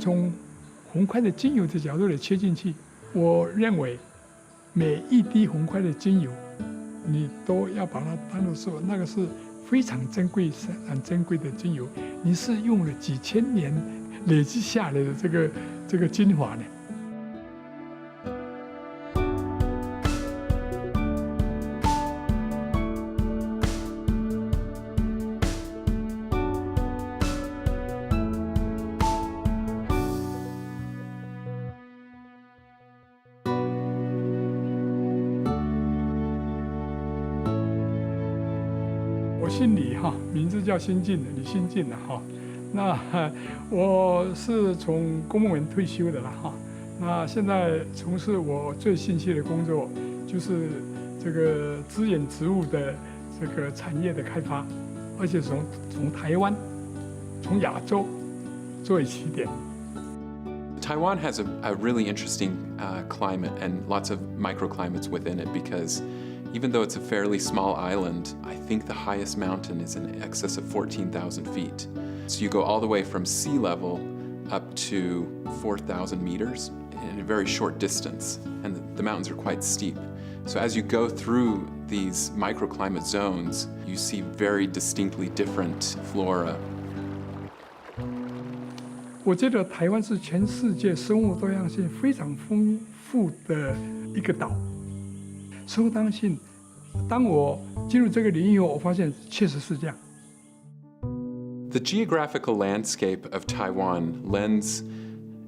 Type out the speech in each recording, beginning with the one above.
从红桧的精油的角度来切进去，我认为每一滴红桧的精油，你都要把它当作说那个是非常珍贵、很珍贵的精油，你是用了几千年累积下来的这个精华呢。我姓李哈，名字叫新进的李新进的哈。那我是从公务员退休的了哈。那现在从事我最兴趣的工作，就是这个资源植物的这个产业的开发，而且从台湾、从亚洲作为起点。Taiwan has a really interesting climate and lots of microclimates within it because even though it's a fairly small island, I think the highest mountain is in excess of 14,000 feet. So you go all the way from sea level up to 4,000 meters in a very short distance, and the mountains are quite steep. So as you go through these microclimate zones, you see very distinctly different flora. 我觉得台湾是全世界生物多样性非常丰富的一个岛。生物多样性，当我进入这个领域后，我发现确实是这样。The geographical landscape of Taiwan lends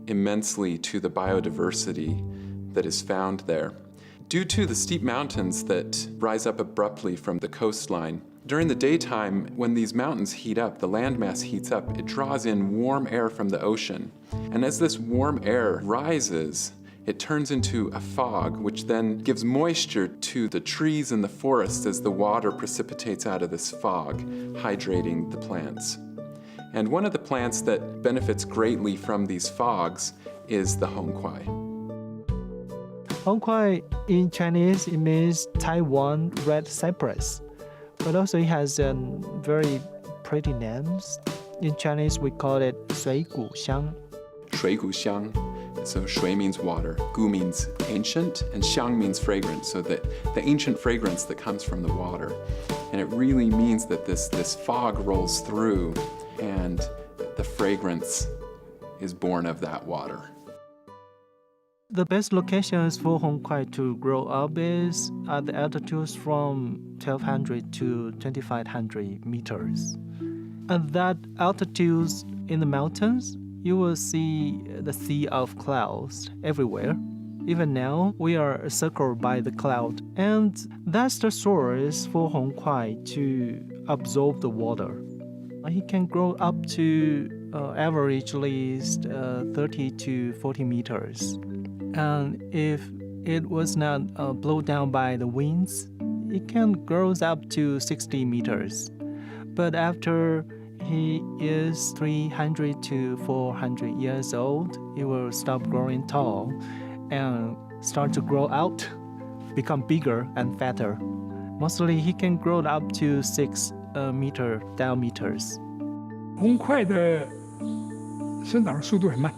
immensely to the biodiversity that is found there. Due to the steep mountains that rise up abruptly from the coastline, during the daytime, when these mountains heat up, the landmass heats up, it draws in warm air from the ocean. And as this warm air rises, it turns into a fog, which then gives moisture to the trees and the forests as the water precipitates out of this fog, hydrating the plants. And one of the plants that benefits greatly from these fogs is the Kuai. Kuai in Chinese, it means Taiwan red cypress, but also it has very pretty names. In Chinese, we call it 水谷香. 水谷香. So shui means water, gu means ancient, and xiang means fragrant. So the ancient fragrance that comes from the water. And it really means that this fog rolls through and the fragrance is born of that water. The best locations for Kuai to grow up is at the altitudes from 1,200 to 2,500 meters. At that altitudes in the mountains, you will see the sea of clouds everywhere. Even now, we are circled by the cloud, and that's the source for Kuai to absorb the water. It can grow up to averagely 30 to 40 meters. And if it was not blown down by the winds, it can grow up to 60 meters. But after he is 300 to 400 years old, it will stop growing tall and start to grow out, become bigger and fatter. Mostly he can grow up to 6 meter diameters. 红桧的生长速度很慢，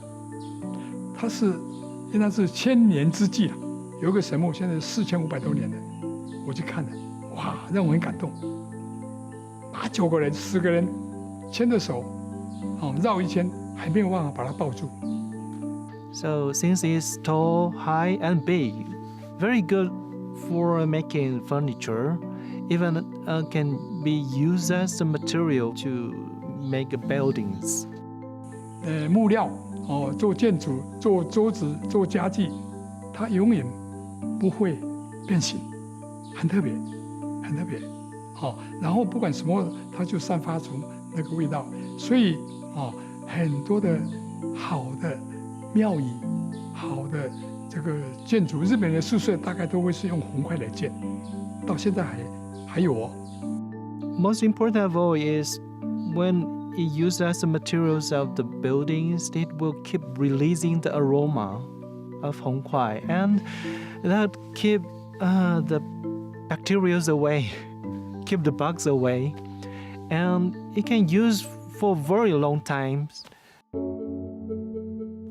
它是应该是千年之计了。有个神木现在4500多年了，我去看了，哇，让我很感动。8、9个人、10个人牵着手，绕一圈，还没有办法把它抱住。So since it's tall, high, and big, very good for making furniture, even can be used as a material to make buildings. 木料做建筑、做桌子、做家具，它永远不会变形，很特别，很特别。然后不管什么，它就散发出那个味道。所以很多的好的庙宇、好的这个建筑，日本人的宿舍大概都会是用红桧来建，到现在还有哦。Most important of all is when it used as the materials of the buildings, it will keep releasing the aroma of Kuai, and that keep the bacteria away, keep the bugs away, and it can use for very long times.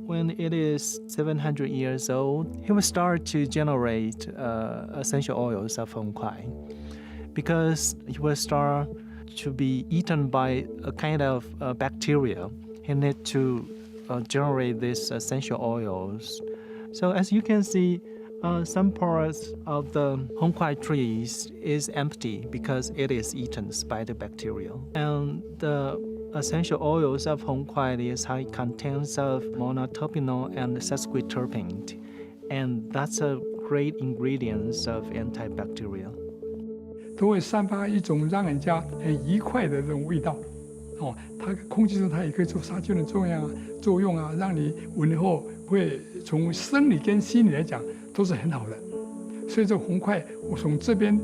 when it is 700 years old, he will start to generate essential oils of Hong Kuai, because he will start to be eaten by a kind of bacteria. He need to generate these essential oils. So as you can see, some parts of the Hong Kuai trees is empty because it is eaten by the bacteria. And the essential oils of Hong Kuai is high contents of monoterpenol and sesquiterpene, and that's a great ingredients of antibacterial. 都会散发一种让人家很愉快的这种味道，它空气中它也可以做杀菌的作用啊，让你闻后会从生理跟心理来讲都是很好的。所以这红块，我从这边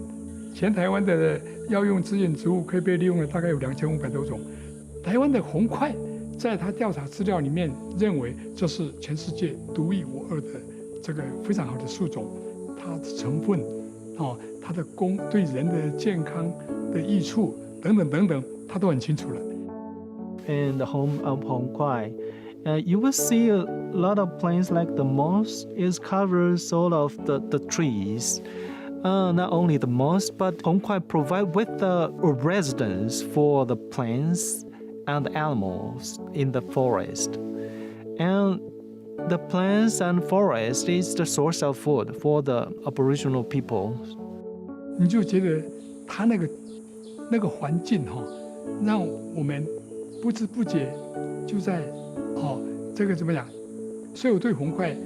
全台湾的药用资源植物可以被利用的大概有2500多种。台湾的红块，在他调查资料里面认为这是全世界独一无二的这个非常好的树种，它的成分，它的对人的健康的益处等等等等，他都很清楚了。In the home of Hong Kuai, you will see a lot of plants like the moss is covers all of the trees. Not only the moss, but Hong Kuai provide with the residence for the plants and the animals in the forest. And the plants and forest is the source of food for the aboriginal people. 你就觉得它那个环境让我们不知不觉就在这个怎么讲？所以我对红块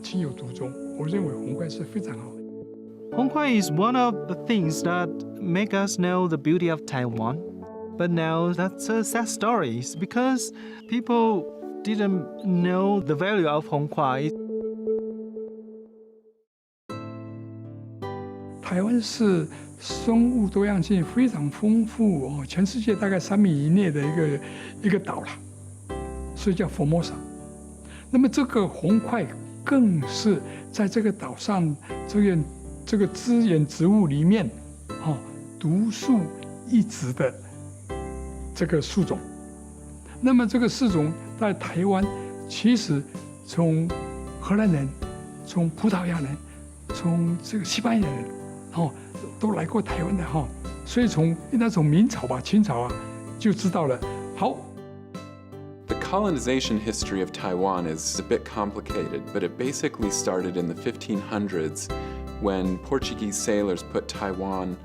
情有独钟。我认为红块是非常好的。Hong Kuai is one of the things that make us know the beauty of Taiwan. But now that's a sad story because people didn't know the value of Hong Kuai. 台湾是生物多样性非常丰富全世界大概3米以内的一个岛了，所以叫 Formosa。那么这个红块更是在这个岛上这个资源植物里面独树一帜的这个树种。那么这个树种在台湾，其实从荷兰人、从葡萄牙人、从这个西班牙人都来过台湾的所以应该从明朝吧、清朝就知道了。好。The colonization history of Taiwan is a bit complicated, but it basically started in the 1500s when Portuguese sailors put Taiwan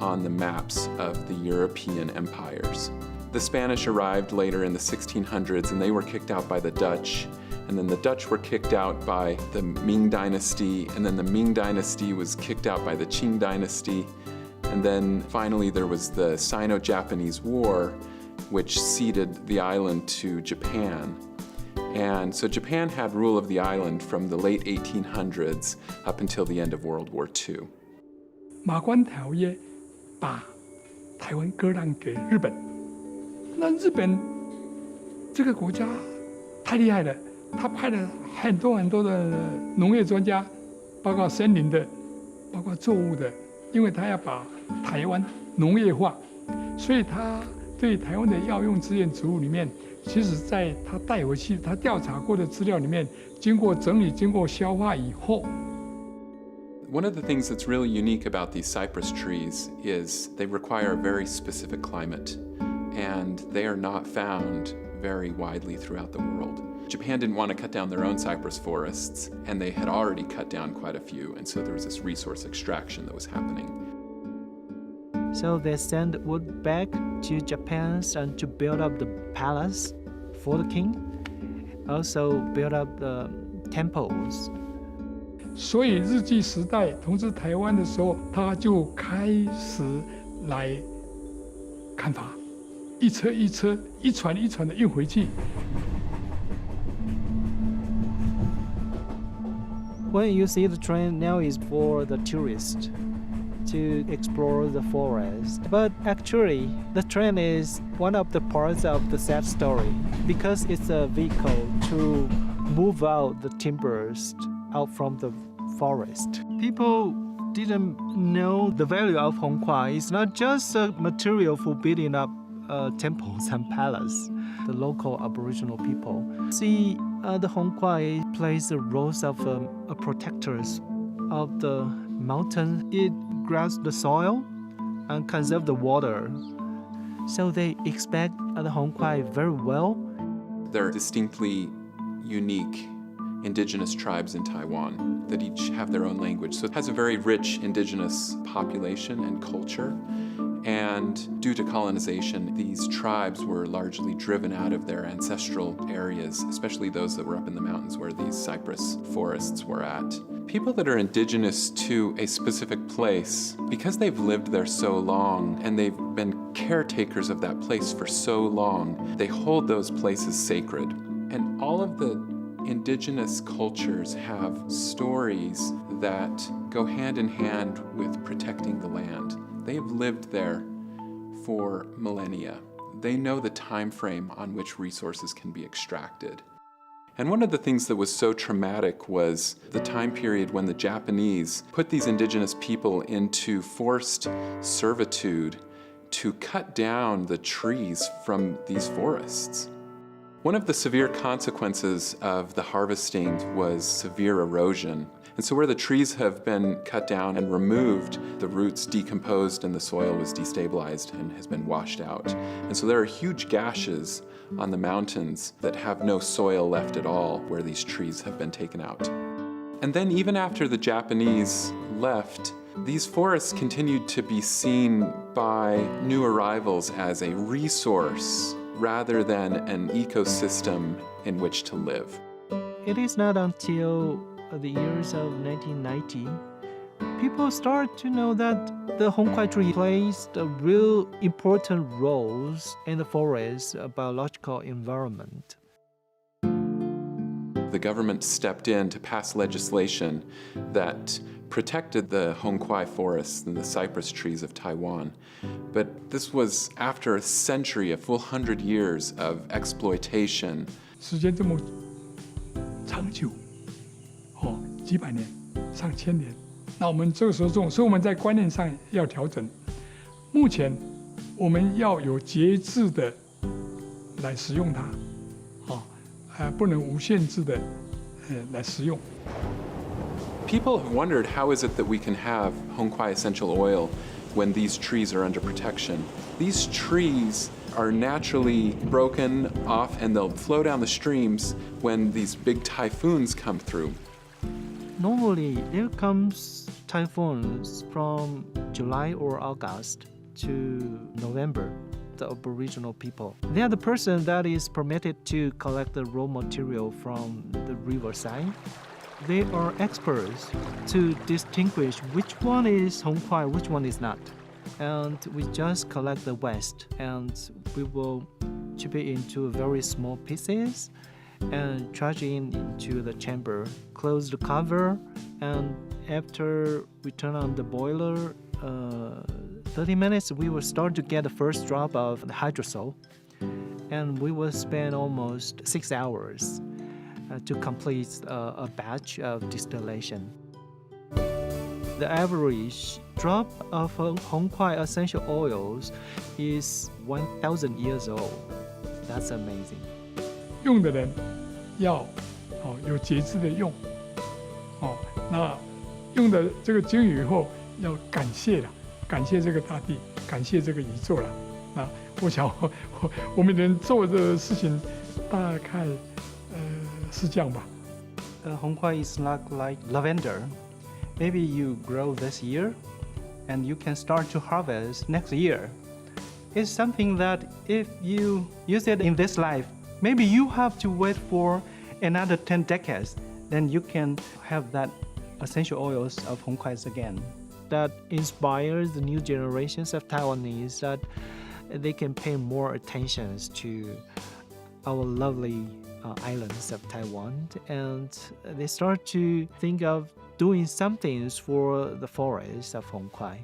on the maps of the European empires. The Spanish arrived later in the 1600s and they were kicked out by the Dutch. And then the Dutch were kicked out by the Ming Dynasty, and then the Ming Dynasty was kicked out by the Qing Dynasty. And then finally there was the Sino-Japanese War, which ceded the island to Japan. And so Japan had rule of the island from the late 1800s up until the end of World War II. 马关条约把台湾割让给日本，那日本这个国家太厉害了。他派了很多的农业专家，包括森林的，包括作物的，因为他要把台湾农业化，所以他对台湾的药用资源植物里面，其实在他带回去他调查过的资料里面，经过整理、经过消化以后。One of the things that's really unique about these cypress trees is they require a very specific climate, and they are not found very widely throughout the world. Japan didn't want to cut down their own cypress forests, and they had already cut down quite a few, and so there was this resource extraction that was happening. So they sent wood back to Japan and to build up the palace for the king, also build up the temples. 所以日据时代统治台湾的时候，他就开始来砍伐，一车一车、一船一船的运回去。When you see the train now is for the tourists to explore the forest. But actually, the train is one of the parts of the sad story because it's a vehicle to move out the timbers out from the forest. People didn't know the value of Hong Kuai. It's not just a material for building up temples and palaces. The local Aboriginal people see the Hong Kuai plays the roles of a protectors of the mountain. It grabs the soil and conserve the water. So they expect the Hong Kuai very well. They're distinctly unique indigenous tribes in Taiwan that each have their own language. So it has a very rich indigenous population and culture. And due to colonization, these tribes were largely driven out of their ancestral areas, especially those that were up in the mountains where these cypress forests were at. People that are indigenous to a specific place, because they've lived there so long and they've been caretakers of that place for so long, they hold those places sacred. And all of the indigenous cultures have stories that go hand in hand with protecting the land. They have lived there for millennia. They know the time frame on which resources can be extracted. And one of the things that was so traumatic was the time period when the Japanese put these indigenous people into forced servitude to cut down the trees from these forests. One of the severe consequences of the harvesting was severe erosion. And so where the trees have been cut down and removed, the roots decomposed and the soil was destabilized and has been washed out. And so there are huge gashes on the mountains that have no soil left at all where these trees have been taken out. And then even after the Japanese left, these forests continued to be seen by new arrivals as a resource rather than an ecosystem in which to live. It is not until the years of 1990, people start to know that the Hong Kuai tree plays the real important roles in the forest biological environment. The government stepped in to pass legislation that protected the Hong Kuai forests and the cypress trees of Taiwan. But this was after a century, a full 100 years of exploitation. 时间这么长久，几百年、上千年，那我们这个时候所以我们在观念上要调整。目前我们要有节制的来使用它，不能无限制的来使用。People have wondered how is it that we can have Hong Kuai essential oil when these trees are under protection. These trees are naturally broken off and they'll flow down the streams when these big typhoons come through. Normally, there comes typhoons from July or August to November. The aboriginal people, they are the person that is permitted to collect the raw material from the riverside. They are experts to distinguish which one is Hong Kuai, which one is not. And we just collect the waste and we will chip it into very small pieces and charge it into the chamber, close the cover, and after we turn on the boiler, 30 minutes, we will start to get the first drop of the hydrosol, and we will spend almost 6 hours to complete a batch of distillation. The average drop of Hong Kuai essential oils is 1,000 years old. That's amazing. 用的人要有节制的用，那用的这个精油以后要感谢了。感谢这个大地，感谢这个宇宙了。那我想我们能做的事情，大概是这样吧。Hong Kuai is not like lavender. Maybe you grow this year, and you can start to harvest next year. It's something that if you use it in this life, maybe you have to wait for another 10 decades, then you can have that essential oils of Hong Kuai again. That inspires the new generations of Taiwanese that they can pay more attention to our lovely islands of Taiwan, and they start to think of doing some things for the forests of Hong Kuai.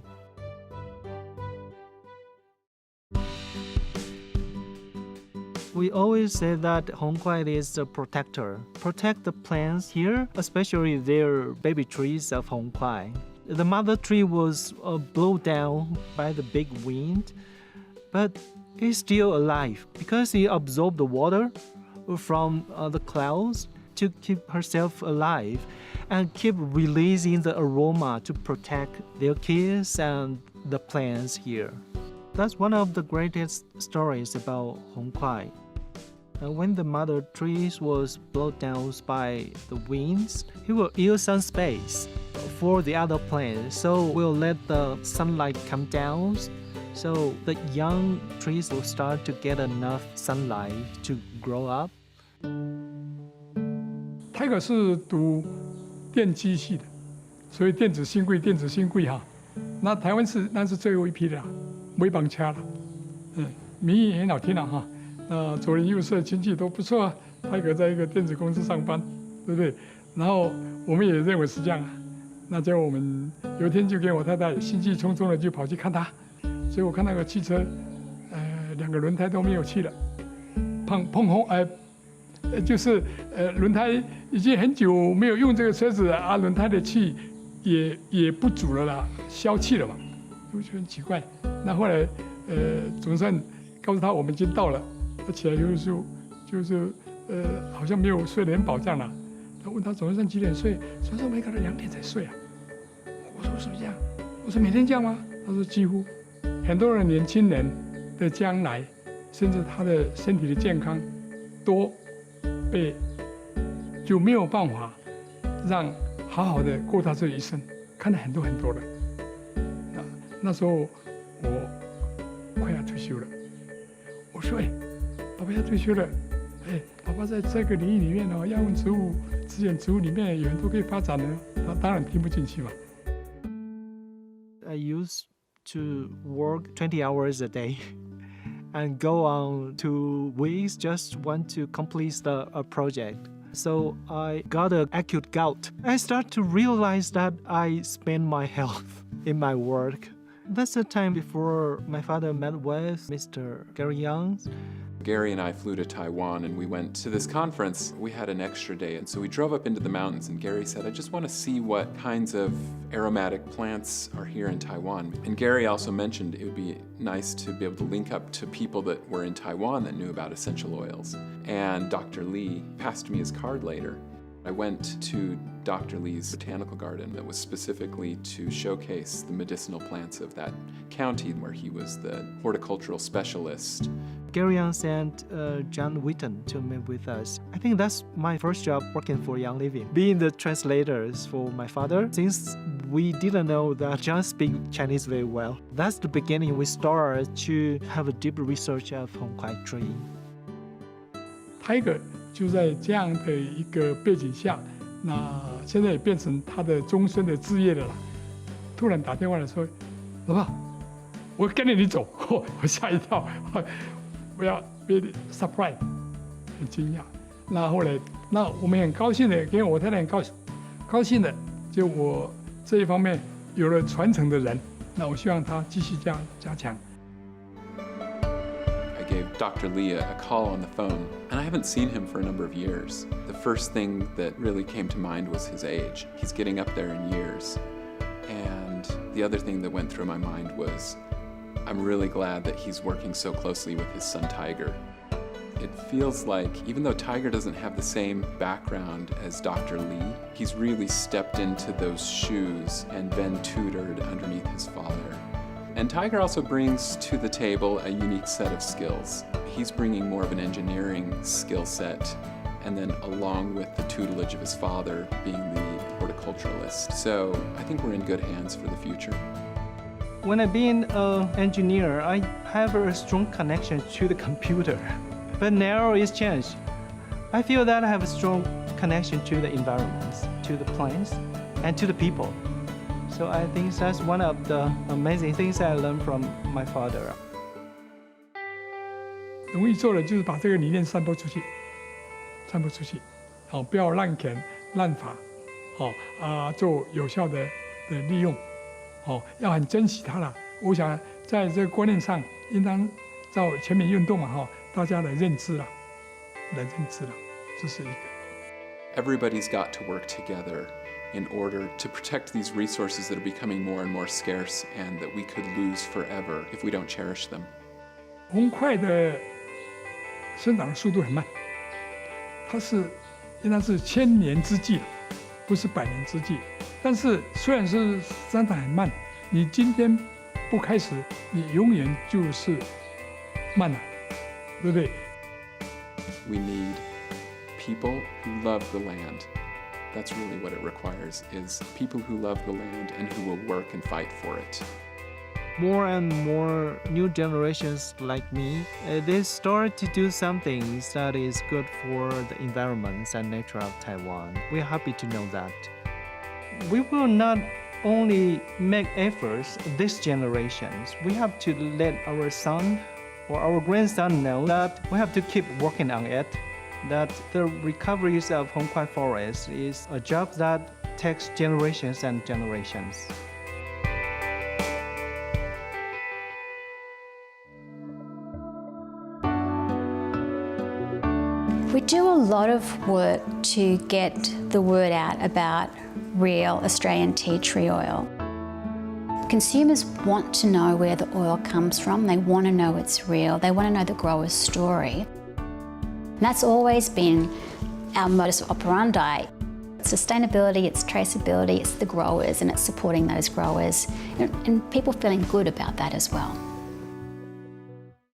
We always say that Hong Kuai is a protector. Protect the plants here, especially their baby trees of Hong Kuai. The mother tree was blown down by the big wind, but it's still alive because it absorbed the water from the clouds to keep herself alive and keep releasing the aroma to protect their kids and the plants here. That's one of the greatest stories about Hong Kuai. When the mother trees was blown down by the winds, he will use some space for the other plants, so we'll let the sunlight come down, so the young trees will start to get enough sunlight to grow up. Tiger 是读电机系的，所以电子新贵哈。那台湾那是最后一批的啦，没绑掐了。名义很好听了哈。左邻右舍亲戚都不错啊。Tiger 在一个电子公司上班，对不对？然后我们也认为是这样啊。那结果我们有一天就跟我太太兴气冲冲的就跑去看他，结果看那个汽车，2个轮胎都没有气了，碰红就是轮胎已经很久没有用这个车子啊，轮胎的气也不足了啦，消气了嘛，我觉得很奇怪。那后来总算告诉他我们已经到了，他起来就是好像没有睡得很饱这样了。他问他早上几点睡，说没搞到2点才睡啊。我说是不是这样？我说每天这样吗？他说几乎。很多人年轻人的将来，甚至他的身体的健康，都就没有办法让好好的过他这一生，看了很多人。那时候我快要退休了，我说爸爸要退休了，爸爸在这个领域里面哦，药用植物、自然植物里面有很多可以发展的，他当然听不进去嘛。I used to work 20 hours a day and go on 2 weeks just want to complete a project. So I got an acute gout. I start to realize that I spend my health in my work. That's the time before my father met with Mr. Gary Young. Gary and I flew to Taiwan and we went to this conference. We had an extra day, and so we drove up into the mountains, and Gary said, I just want to see what kinds of aromatic plants are here in Taiwan. And Gary also mentioned it would be nice to be able to link up to people that were in Taiwan that knew about essential oils. And Dr. Lee passed me his card later. I went to Dr. Lee's botanical garden that was specifically to showcase the medicinal plants of that county where he was the horticultural specialist. Gary Young sent John Wheaton to meet with us. I think that's my first job working for Young Living, being the translators for my father, since we didn't know that John speaks Chinese very well. That's the beginning. We started to have a deep research of Hong Kuai tree. Tiger 就在这样的一个背景下，那现在也变成他的终身的志业了啦。突然打电话来说：“老爸，我跟着你走。”我吓一跳，我要 really surprise， 很惊讶。那后来，那我们很高兴的，跟我太太很高兴的，就我这一方面有了传承的人，那我希望他继续加强。I gave Dr. Lee a call on the phone, and I haven't seen him for a number of years. The first thing that really came to mind was his age. He's getting up there in years. And the other thing that went through my mind was, I'm really glad that he's working so closely with his son Tiger. It feels like, even though Tiger doesn't have the same background as Dr. Lee, he's really stepped into those shoes and been tutored underneath his father. And Tiger also brings to the table a unique set of skills. He's bringing more of an engineering skill set, and then along with the tutelage of his father being the horticulturalist. So I think we're in good hands for the future. When I've been an engineer, I have a strong connection to the computer. But now it's changed. I feel that I have a strong connection to the environment, to the plants, and to the people. So I think that's one of the amazing things I learned from my father. 容易做的就是把这个理念散播出去，好，不要滥权滥法，做有效的利用，要很珍惜它了。我想在这个观念上，应当照全民运动嘛，大家来认知了，这是一个。Everybody's got to work together in order to protect these resources that are becoming more and more scarce and that we could lose forever if we don't cherish them. 红桧的生长速度很慢，它是应该是1000年之计，不是100年之计。但是虽然是生产很慢，你今天不开始，你永远就是慢了，对不对？ We need people who love the land. That's really what it requires, is people who love the land and who will work and fight for it. More and more new generations like me, they start to do something that is good for the environment and nature of Taiwan. We're happy to know that. We will not only make efforts this generations, we have to let our son or our grandson know that we have to keep working on it, that the recoveries of Hong Kuai Forest is a job that takes generations and generations. We do a lot of work to get the word out about real Australian tea tree oil. Consumers want to know where the oil comes from. They want to know it's real. They want to know the grower's story. And that's always been our modus operandi. Sustainability, it's traceability, it's the growers, and it's supporting those growers, and people feeling good about that as well.